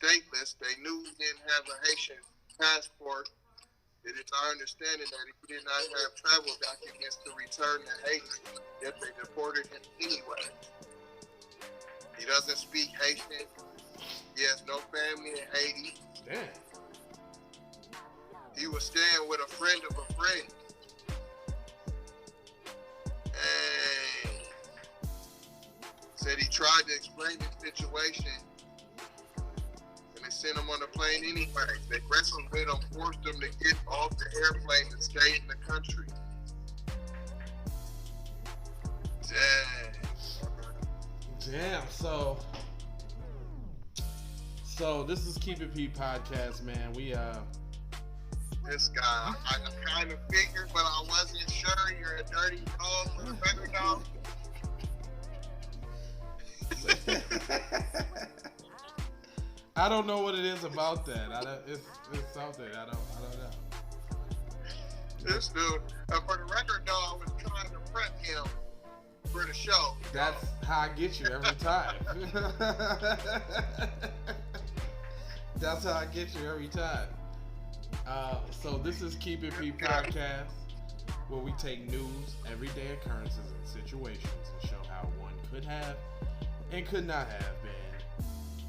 stateless. They knew he didn't have a Haitian passport. It is our understanding that he did not have travel documents to return to Haiti, yet they deported him anyway. He doesn't speak Haitian. He has no family in Haiti. Damn. He was staying with a friend of a friend. And said he tried to explain the situation. And they sent him on a plane anyway. They wrestled with him, forced him to get off the airplane and stay in the country. Damn. So this is Keep It Pete podcast, man. This guy, I kind of figured, but I wasn't sure. You're a dirty dog for a record dog. I don't know what it is about that. It's something. I don't know. This dude, for the record dog, was trying to prep him for the show. That's how I get you every time. That's how I get you every time. So this is Keep It Pete podcast, where we take news, everyday occurrences, and situations and show how one could have and could not have been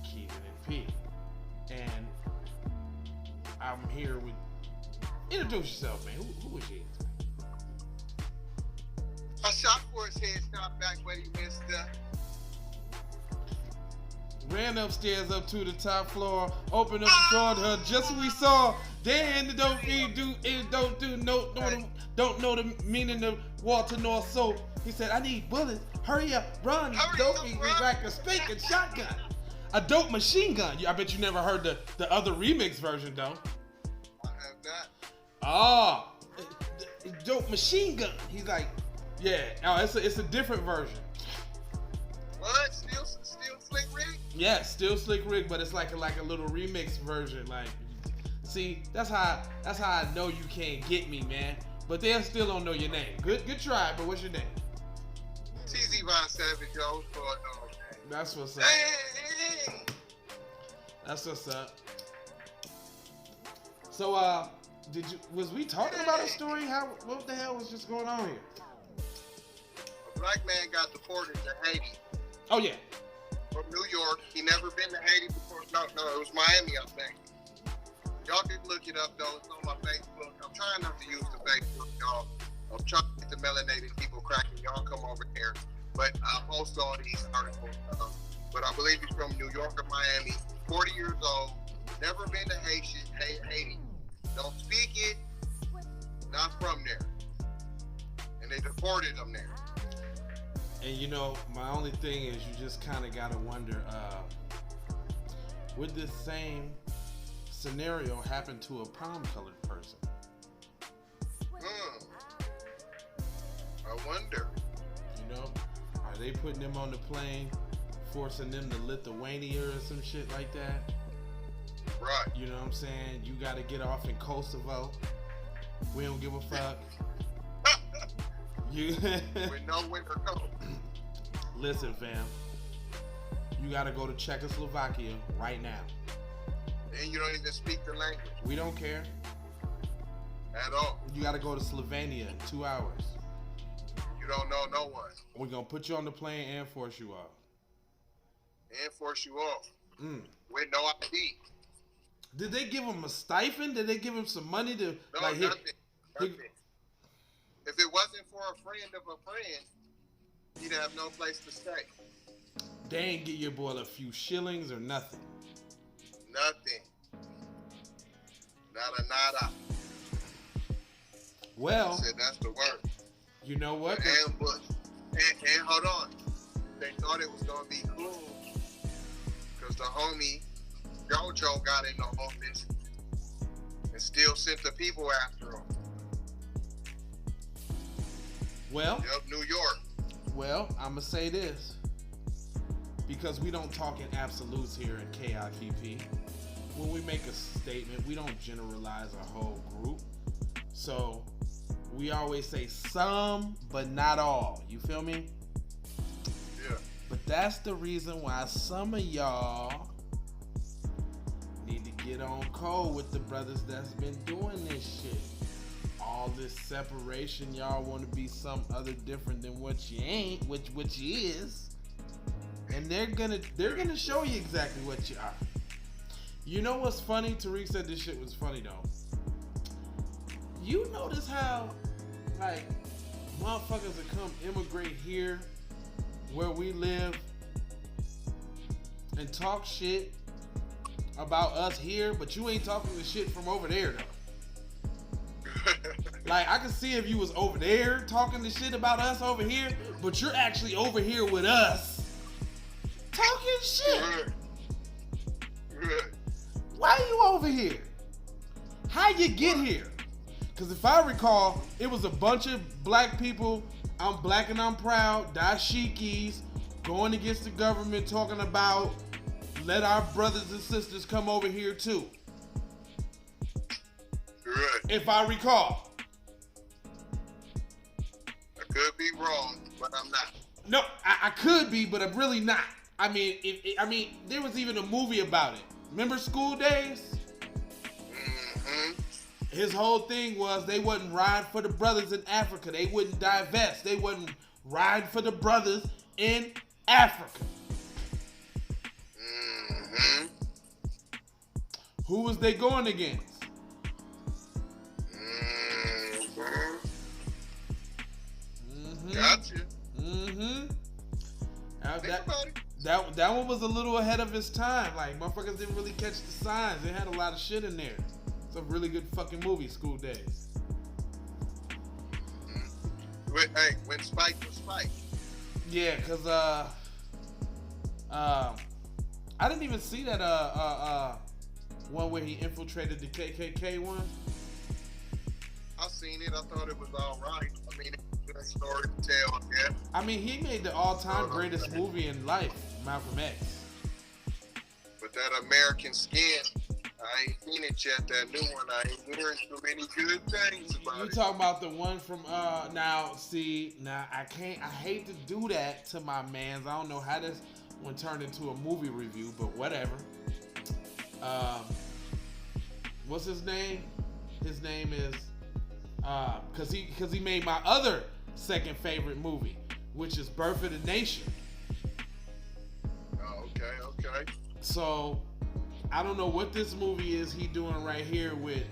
keeping it Pete. And I'm here with. Introduce yourself, man. Who is you? I shot for his head, shot back, but he missed up. Ran upstairs up to the top floor, opened up the door to her. Just what we saw. Then it don't know the meaning of Walter North soap. He said, "I need bullets. Hurry up, run, dopey, rack a spanking shotgun, a dope machine gun." I bet you never heard the other remix version, though. I have not. Oh, dope machine gun. He's like, yeah. Oh, it's a different version. What? Still Slick Rick? Yeah, still Slick Rick, but it's like a little remix version. Like, see, that's how I know you can't get me, man. But they still don't know your name. Good try, but what's your name? TZ Von Savage, yo. That's what's up. Hey. That's what's up. So, was we talking about a story? What the hell was just going on here? A black man got deported to Haiti. Oh yeah. From New York. He never been to Haiti before. No, it was Miami, I think. Y'all can look it up though. It's on my Facebook. I'm trying not to use the Facebook, y'all. I'm trying to get the melanated people cracking. Y'all come over here. But I post all these articles. But I believe he's from New York or Miami. 40 years old. Never been to Haiti. Don't speak it. Not from there. And they deported him there. And you know, my only thing is you just kind of got to wonder, would this same scenario happen to a prom-colored person? I wonder. You know, are they putting them on the plane, forcing them to Lithuania or some shit like that? Right. You know what I'm saying? You got to get off in Kosovo. We don't give a fuck. With no winter coat. Listen, fam. You gotta go to Czechoslovakia right now. And you don't even speak the language. We don't care. At all. You gotta go to Slovenia in 2 hours. You don't know no one. We're gonna put you on the plane and force you off. And force you off. With no ID. Did they give him a stipend? Did they give him some money to nothing. If it wasn't for a friend of a friend, he'd have no place to stay. They ain't get your boy a few shillings or nothing. Nothing. Nada. Well, I said that's the word. You know what? Ambush. And hold on. They thought it was gonna be cool because the homie JoJo got in the office and still sent the people after him. Well, yep, New York. Well, I'm going to say this. Because we don't talk in absolutes here at KIPP. When we make a statement, we don't generalize a whole group. So, we always say some, but not all. You feel me? Yeah. But that's the reason why some of y'all on code with the brothers that's been doing this shit. All this separation, y'all want to be some other different than what you ain't, which you is, and they're gonna show you exactly what you are. You know what's funny? Tariq said this shit was funny though. You notice how, like, motherfuckers that come immigrate here where we live and talk shit about us here, but you ain't talking the shit from over there though. Like, I can see if you was over there talking the shit about us over here, but you're actually over here with us talking shit. Why are you over here? How you get here? Because if I recall, it was a bunch of black people, I'm black and I'm proud, dashikis, going against the government, talking about let our brothers and sisters come over here too. Right. If I recall. I could be wrong, but I'm not. No, I could be, but I'm really not. I mean, there was even a movie about it. Remember School Days? Mm-hmm. His whole thing was they wasn't riding for the brothers in Africa. They wouldn't divest. They wasn't riding for the brothers in Africa. Mm-hmm. Who was they going against? Gotcha. Mm-hmm. Think about it. That one was a little ahead of its time. Like, motherfuckers didn't really catch the signs. It had a lot of shit in there. It's a really good fucking movie, School Days. Mm-hmm. Hey, when Spike was Spike. Yeah, cause I didn't even see that one where he infiltrated the KKK one. I seen it. I thought it was all right. I mean, it's a good story to tell. Yeah. I mean, he made the all-time greatest movie in life, Malcolm X. But that American Skin, I ain't seen it yet. That new one, I ain't hearing so many good things about You it. talking about the one from now I hate to do that to my mans. I don't know how this one turned into a movie review, but whatever. What's his name? His name is cause he made my other second favorite movie, which is Birth of the Nation. Oh, okay. So I don't know what this movie is he doing right here with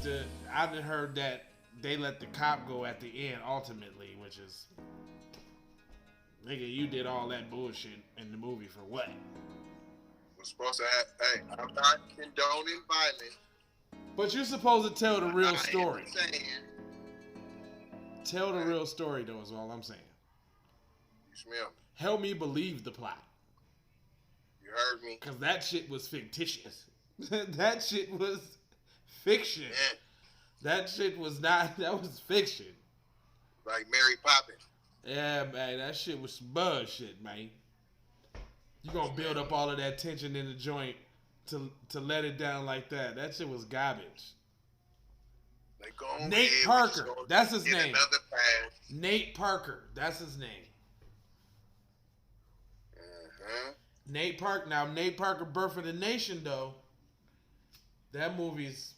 the. I done heard that they let the cop go at the end ultimately, which is, nigga, you did all that bullshit in the movie for what? We're supposed to have. Hey, I'm not condoning violence. But you're supposed to tell the real story. I am saying, Tell the real story though, is all I'm saying. you smell me. Help me believe the plot. You heard me. Cause that shit was fictitious. That shit was fiction. Yeah. That shit was not. That was fiction. Like Mary Poppins. Yeah, man, that shit was some bullshit, man. You gonna build up all of that tension in the joint to let it down like that? That shit was garbage. Nate Parker, that's his name. Nate Parker, that's his name. Uh-huh. Nate Parker. Now, Nate Parker, Birth of the Nation, though. That movie's.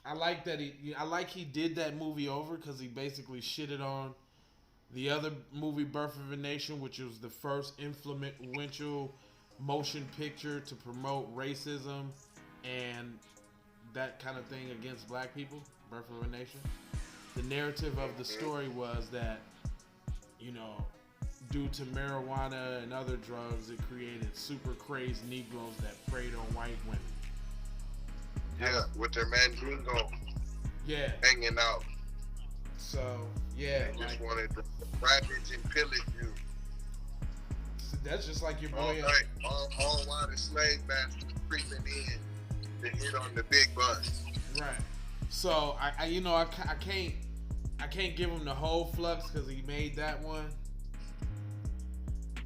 I like that he did that movie over because he basically shitted on the other movie, Birth of a Nation, which was the first influential motion picture to promote racism and that kind of thing against black people. Birth of a Nation. The narrative of the story was that, due to marijuana and other drugs, it created super crazed Negroes that preyed on white women. Yeah, with their mandingo. Yeah. Hanging out. So, yeah. They just wanted to ravage and pillage you. That's just like your boy. All while the slave masters creeping in to hit on the big bus. Right. So I can't give him the whole flux because he made that one.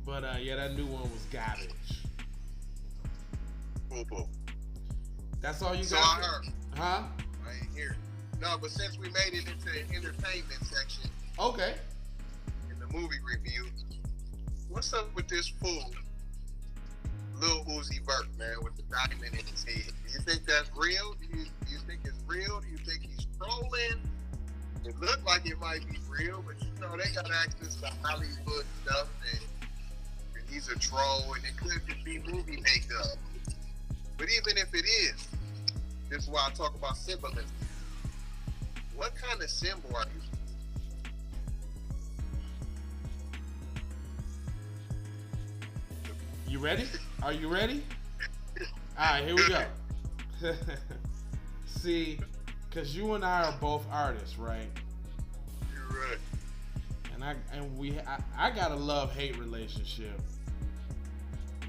But yeah, that new one was garbage. Boo. That's all you got? So I heard. Huh? I ain't hear it. No, but since we made it into the entertainment section. Okay. In the movie review, what's up with this fool Lil Uzi Vert, man, with the diamond in his head. Do you think that's real? Do you think it's real? Do you think he's trolling? It looked like it might be real, but you know they got access to Hollywood stuff, and he's a troll, and it could just be movie makeup. But even if it is, this is why I talk about symbolism. What kind of symbol are you? You ready? Are you ready? All right, here we go. See, because you and I are both artists, right? You're right. And I got a love-hate relationship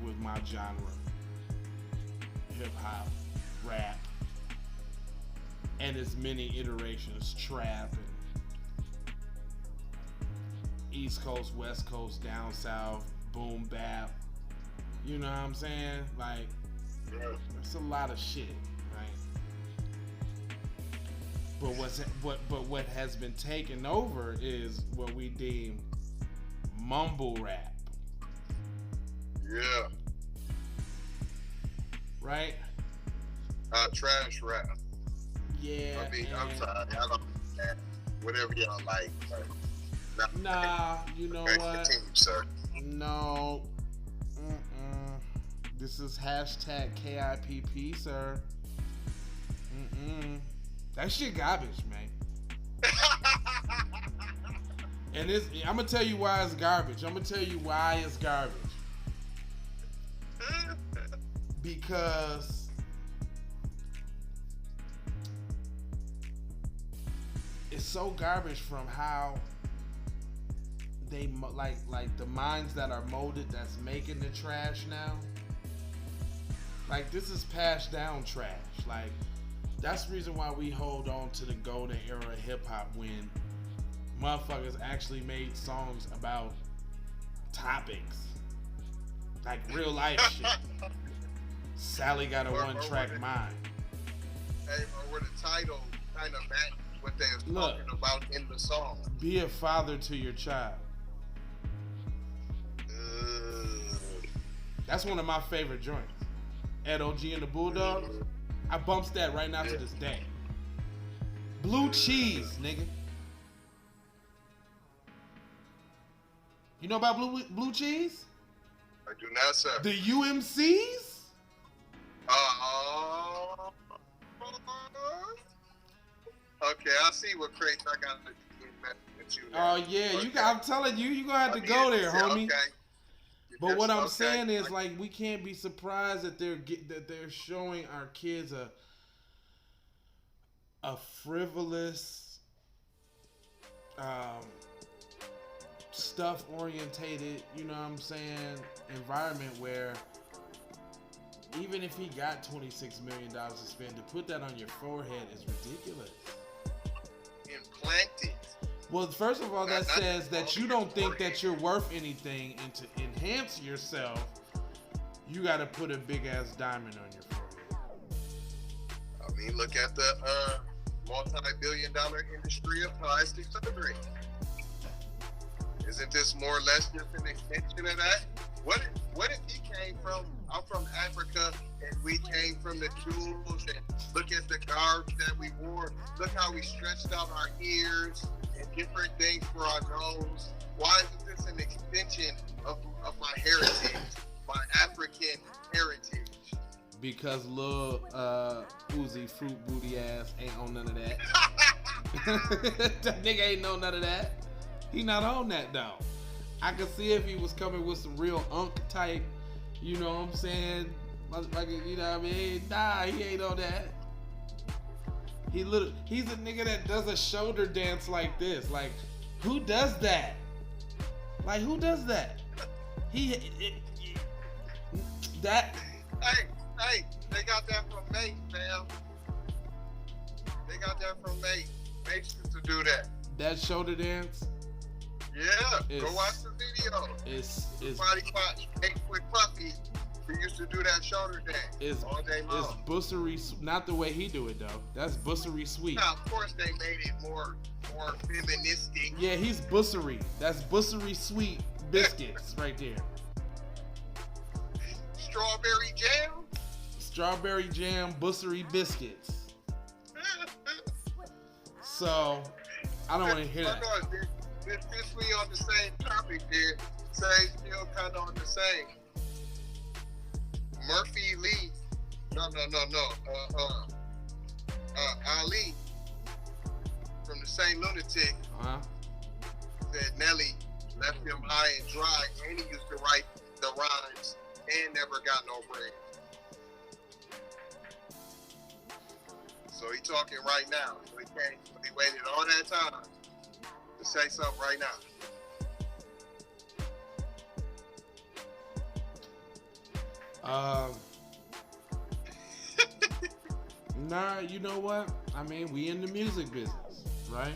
with my genre. Hip-hop, rap, and its many iterations, trap, and East Coast, West Coast, down south, boom bap. You know what I'm saying? Like, it's a lot of shit, right? But what has been taken over is what we deem mumble rap. Yeah. Right? Trash rap. Yeah. I mean, I'm sorry. I don't whatever y'all like. Nah, you know what? Continue, sir. No. This is hashtag KIPP, sir. That shit garbage, man. And I'm gonna tell you why it's garbage. Because it's so garbage from how they like the minds that are molded that's making the trash now. Like, this is passed down trash. Like, that's the reason why we hold on to the golden era of hip hop, when motherfuckers actually made songs about topics, like real life shit. Sally got a one-track mind. Hey, or where the title kind of match what they were talking about in the song. Be a father to your child. That's one of my favorite joints. Ed OG and the Bulldogs. I bumps that right now to this day. Blue cheese, nigga. You know about blue cheese? I do not, sir. The UMCs? Okay, I see what crates I got to do with you now. Oh yeah, okay. I'm telling you, you're gonna have to go there, homie. Okay. But what I'm saying is, like, we can't be surprised that they're showing our kids a frivolous, stuff orientated, you know what I'm saying, environment where even if he got $26 million to spend, to put that on your forehead is ridiculous. Implanted. Well, first of all, that says that you don't think that you're worth anything, and to enhance yourself, you got to put a big ass diamond on your forehead. I mean, look at the multi-billion-dollar industry of plastic surgery. Isn't this more or less just an extension of that? What if he came from? I'm from Africa, and we came from the tools. And look at the garbs that we wore. Look how we stretched out our ears and different things for our nose. Why is this an extension of my heritage, my African heritage? Because Lil Uzi fruit booty ass ain't on none of that. That nigga ain't know none of that. He not on that though. I could see if he was coming with some real unk type, you know what I'm saying? Like, you know what I mean? Nah, he ain't on that. He's a nigga that does a shoulder dance like this. Like, who does that? Like, who does that? That. Hey, they got that from Mate, fam. They got that from Mate. Mate used to do that. That shoulder dance? Yeah, go watch the video. It's Body watch. Mate with Puffy, who used to do that shoulder dance all day long. It's bussery, not the way he do it though. That's bussery sweet. Now, of course, they made it more feministic. Yeah, he's bussery. That's bussery sweet biscuits right there. strawberry jam? Strawberry jam, bussery biscuits. So, I don't want to hear that. Since we on the same topic there, say still kind of on the same. Murphy Lee, Ali from the same lunatic said Nelly left him high and dry, and he used to write the rhymes and never got no bread. So he talking right now. So he waited all that time to say something right now. Nah, you know what? I mean, we in the music business, right?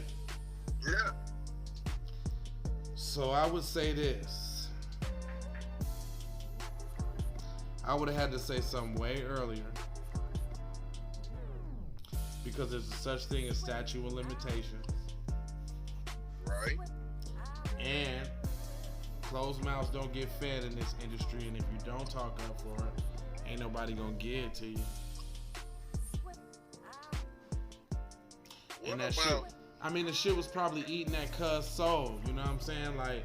Yeah. So I would say this. I would have had to say something way earlier. Because there's a such thing as statute of limitations. Right. And closed mouths don't get fed in this industry, and if you don't talk up for it, ain't nobody gonna give it to you. And that shit, I mean, the shit was probably eating that cuz soul, you know what I'm saying? Like,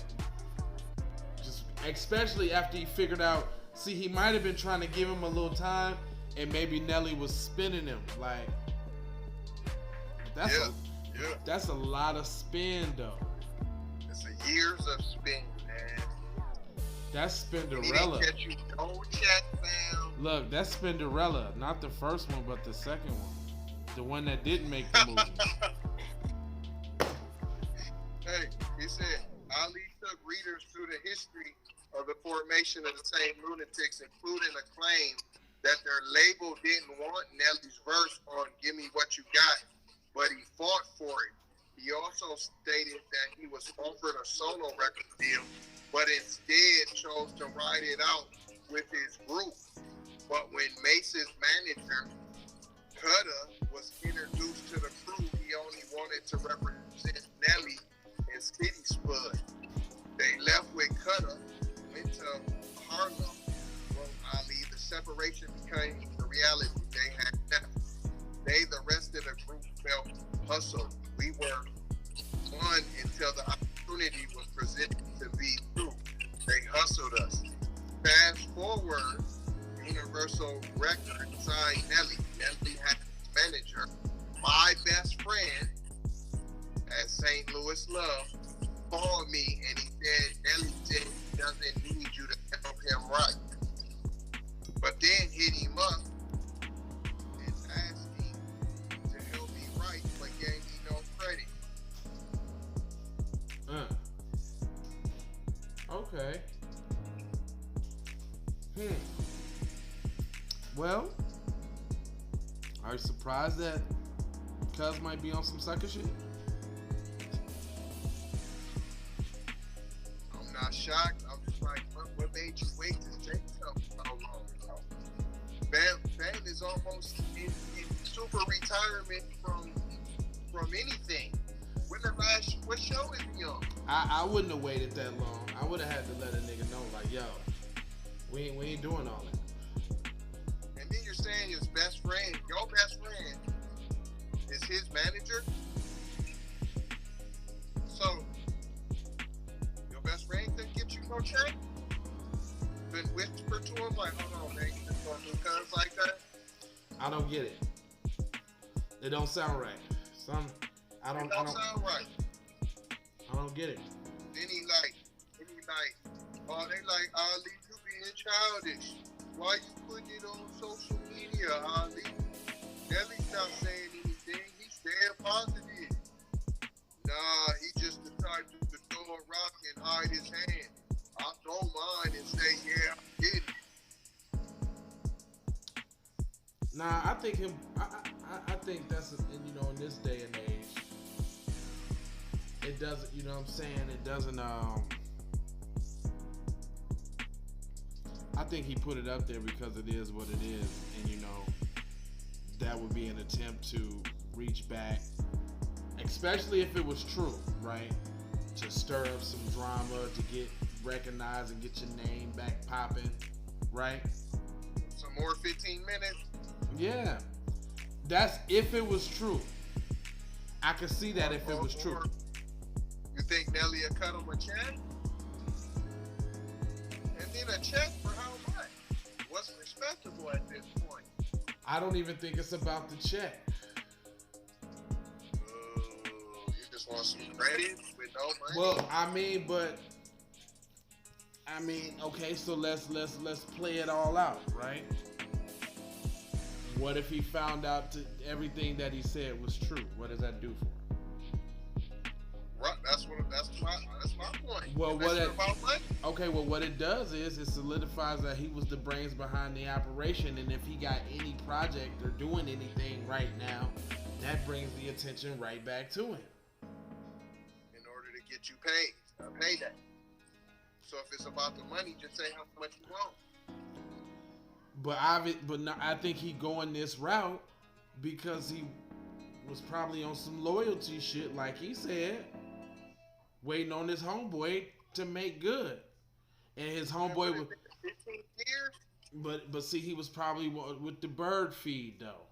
just especially after he figured out, see, he might have been trying to give him a little time, and maybe Nelly was spinning him. Like, that's a lot of spin, though. It's a years of spin, man. That's Spinderella. Look, that's Spinderella, not the first one, but the second one. The one that didn't make the movie. Hey, he said, Ali took readers through the history of the formation of the same lunatics, including a claim that their label didn't want Nelly's verse on Give Me What You Got, but he fought for it. He also stated that he was offered a solo record deal, but instead chose to ride it out with his group. But when Mace's manager, Cutta, was introduced to the crew, he only wanted to represent Nelly and City Spud. They left with Cutta, went to Harlem, wrote Ali. The separation became the reality they had left. They, the rest of the group, felt hustled. We were one until the opportunity was presented to be true. They hustled us. Fast forward, Universal Records signed Nelly. Nelly had his manager, my best friend at St. Louis Love, called me and he said, Nelly said he doesn't need you to help him write. But then hit him up and asked him to help me write, but gave me no credit. Okay. Well, are you surprised that Cuz might be on some sucker shit? I'm not shocked. I'm just like, what made you wait to say something so long? Bam is almost in super retirement from anything. What show is he on? I wouldn't have waited that long. I would have had to let a nigga know, like, yo, we ain't doing all that. And then you're saying his best friend, your best friend, is his manager? So, your best friend couldn't get you no check? Couldn't whisper to him, like, hold on, man, you just gonna do cuz like that? I don't get it. It don't sound right. I don't sound right. I don't get it. Then he like, oh, they like, Ali, you being childish. Why you putting it on social media, Ali? Nelly's not saying anything. He's staying positive. Nah, he just the type to throw a rock and hide his hand. I throw mine and say, yeah, I did it. Nah, I think that's, you know, in this day and age, it doesn't, you know what I'm saying? It doesn't, I think he put it up there because it is what it is. And, you know, that would be an attempt to reach back, especially if it was true, right? To stir up some drama, to get recognized and get your name back popping, right? more 15 minutes. Yeah. That's if it was true. I could see that if it was true. You think Nelly will cut him a check? And then a check for how much? What's respectable at this point? I don't even think it's about the check. You just want some credit with no money? Well, okay, so let's play it all out, right? What if he found out everything that he said was true? What does that do for him? Right, that's my point. Well, what it does is it solidifies that he was the brains behind the operation, and if he got any project or doing anything right now, that brings the attention right back to him. In order to get you paid, a payday. So if it's about the money, just say how much you want. I think he going this route because he was probably on some loyalty shit, like he said, waiting on his homeboy to make good, and his homeboy was 15 years. But see, he was probably with the bird feed though.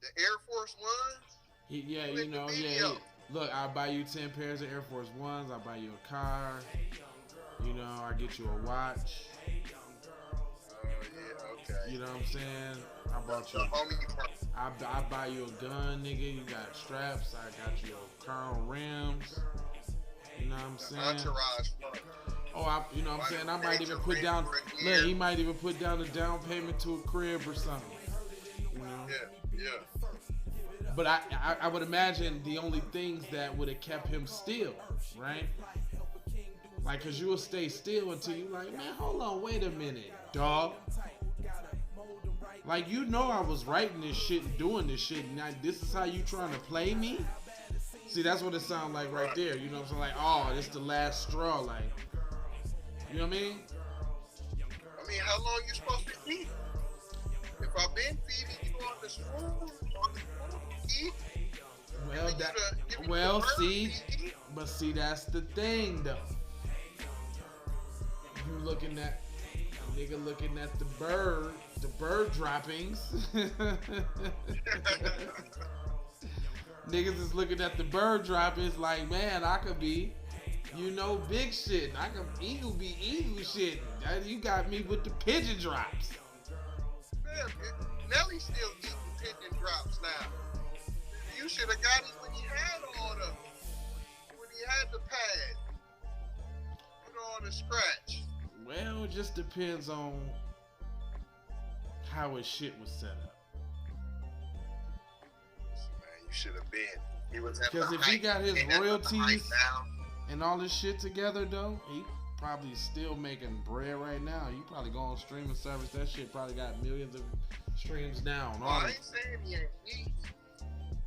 The Air Force Ones. Look, I'll buy you 10 pairs of Air Force Ones. I'll buy you a car. I'll get you a watch. Okay. You know what I'm saying? I bought you. I buy you a gun, nigga. You got straps. I got you a car on rims. You know what I'm saying? Entourage. You know what I'm saying? I might even put down. Look, he might even put down a down payment to a crib or something. You know? Yeah. But I would imagine the only things that would have kept him still, right? Like, cause you will stay still until you like, man, hold on, wait a minute, dog. Like, I was writing this shit and doing this shit, and now this is how you trying to play me? See, that's what it sounds like right there. You know what I'm saying? Like, oh, this the last straw. Like, you know what I mean? How long you supposed to eat? If I've been feeding you on the spoon, eat. See, that's the thing, though. You looking at nigga looking at the bird droppings. Niggas is looking at the bird droppings like, man, I could be, big shit. I could eagle shit. You got me with the pigeon drops. Man, Nelly still eating pigeon drops now. You should have got it when he had when he had the pad. On the scratch. Well, it just depends on how his shit was set up. Man, you should have been. Because if he got his royalties and all this shit together, though, he probably still making bread right now. You probably go on streaming service. That shit probably got millions of streams now. I ain't saying he ain't easy.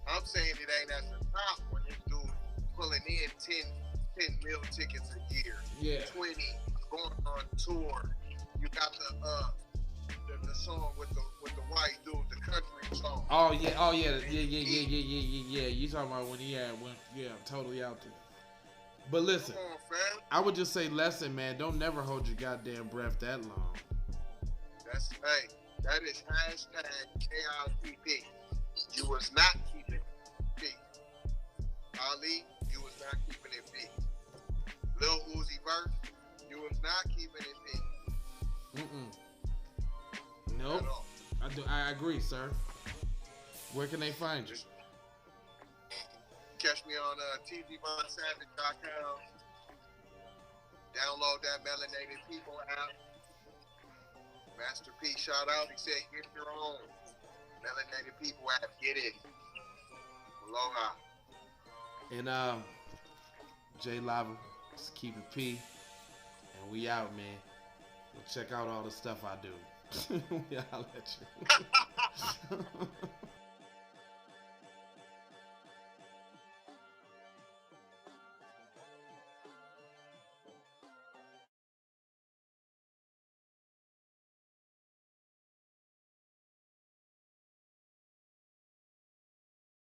I'm saying it ain't at the top when this dude pulling in 10 mil tickets a year. Yeah. 20 going on tour. You got the song with the white dude, the country song. Oh yeah. You talking about when I'm totally out there. But listen, come on, fam. I would just say lesson, man. Don't never hold your goddamn breath that long. That is #KICP. You was not keeping it big. Ali, you was not keeping it big. Lil Uzi Vert, you was not keeping it big. Nope. I agree, sir. Where can they find you? Catch me on tvbonsavage.com. Download that Melanated People app. Master P, shout out. He said, get your own Melanated People app. Get it. Aloha. And J Lava, just keep it P. And we out, man. Check out all the stuff I do. We out at you.